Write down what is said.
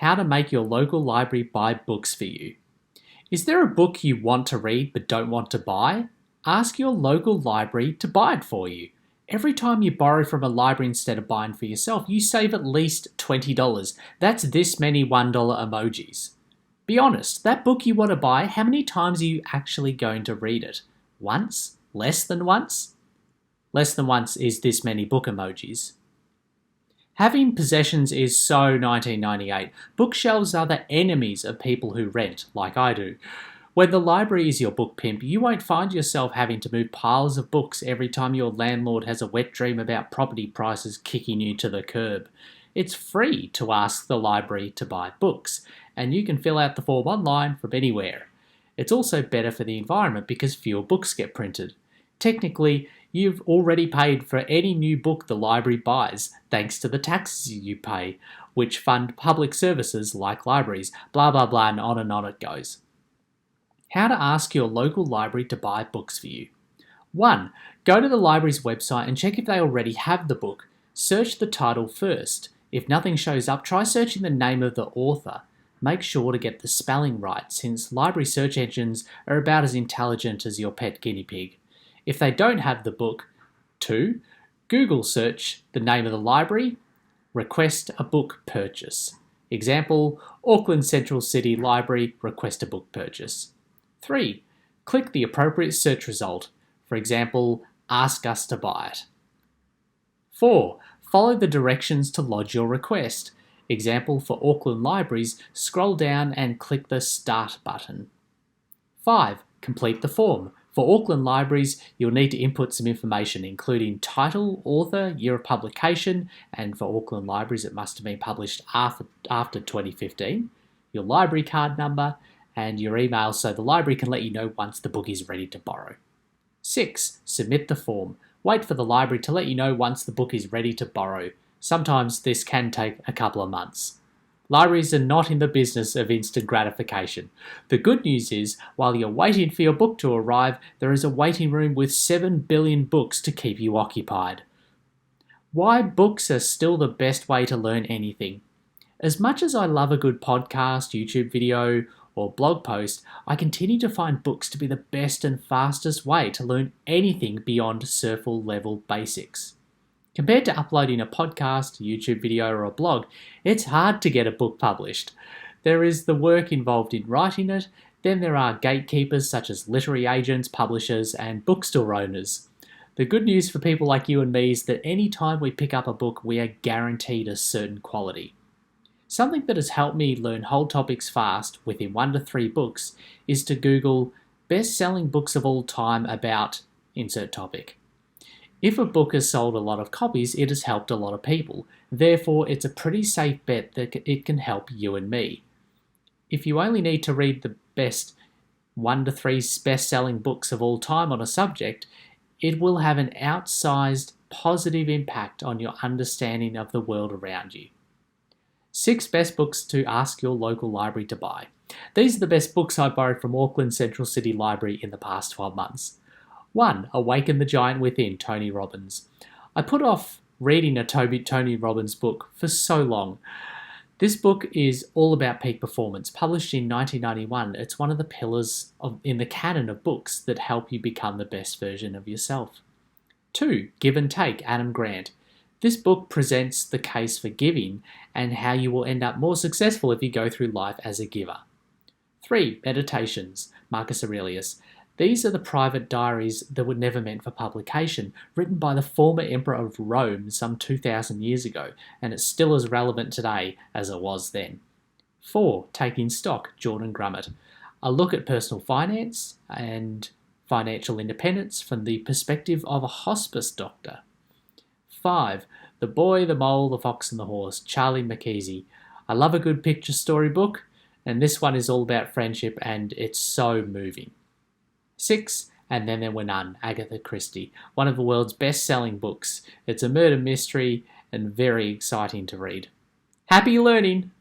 how to make your local library buy books for you. Is there a book you want to read but don't want to buy? Ask your local library to buy it for you. Every time you borrow from a library instead of buying for yourself, you save at least $20. That's this many $1 emojis. Be honest, that book you want to buy, how many times are you actually going to read it? Once? Less than once? Less than once is this many book emojis. Having possessions is so 1998. Bookshelves are the enemies of people who rent, like I do. When the library is your book pimp, you won't find yourself having to move piles of books every time your landlord has a wet dream about property prices kicking you to the curb. It's free to ask the library to buy books, and you can fill out the form online from anywhere. It's also better for the environment because fewer books get printed. Technically, you've already paid for any new book the library buys, thanks to the taxes you pay, which fund public services like libraries, blah blah blah, and on it goes. How to ask your local library to buy books for you. 1. Go to the library's website and check if they already have the book. Search the title first. If nothing shows up, try searching the name of the author. Make sure to get the spelling right, since library search engines are about as intelligent as your pet guinea pig. If they don't have the book, 2. Google search the name of the library, request a book purchase. Example, Auckland Central City Library, request a book purchase. 3. Click the appropriate search result. For example, ask us to buy it. 4. Follow the directions to lodge your request. Example, for Auckland Libraries, scroll down and click the Start button. 5. Complete the form. For Auckland Libraries, you'll need to input some information, including title, author, year of publication, and for Auckland Libraries it must have been published after 2015, your library card number, and your email so the library can let you know once the book is ready to borrow. 6. Submit the form. Wait for the library to let you know once the book is ready to borrow. Sometimes this can take a couple of months. Libraries are not in the business of instant gratification. The good news is, while you're waiting for your book to arrive, there is a waiting room with 7 billion books to keep you occupied. Why books are still the best way to learn anything. As much as I love a good podcast, YouTube video, or blog post, I continue to find books to be the best and fastest way to learn anything beyond survival level basics. Compared to uploading a podcast, a YouTube video, or a blog, it's hard to get a book published. There is the work involved in writing it, then there are gatekeepers such as literary agents, publishers, and bookstore owners. The good news for people like you and me is that any time we pick up a book, we are guaranteed a certain quality. Something that has helped me learn whole topics fast, within 1 to 3 books, is to Google best-selling books of all time about insert topic. If a book has sold a lot of copies, it has helped a lot of people. Therefore, it's a pretty safe bet that it can help you and me. If you only need to read the best 1 to 3 best-selling books of all time on a subject, it will have an outsized positive impact on your understanding of the world around you. 6 best books to ask your local library to buy. These are the best books I borrowed from Auckland Central City Library in the past 12 months. 1. Awaken the Giant Within, Tony Robbins. I put off reading a Tony Robbins book for so long. This book is all about peak performance. Published in 1991, it's one of the pillars in the canon of books that help you become the best version of yourself. 2. Give and Take, Adam Grant. This book presents the case for giving and how you will end up more successful if you go through life as a giver. 3. Meditations, Marcus Aurelius. These are the private diaries that were never meant for publication, written by the former emperor of Rome some 2,000 years ago, and it's still as relevant today as it was then. 4. Taking Stock, Jordan Grummett. A look at personal finance and financial independence from the perspective of a hospice doctor. 5. The Boy, the Mole, the Fox and the Horse, Charlie Mackesy. I love a good picture story book, and this one is all about friendship and it's so moving. 6. And Then There Were None, Agatha Christie. One of the world's best-selling books. It's a murder mystery and very exciting to read. Happy learning!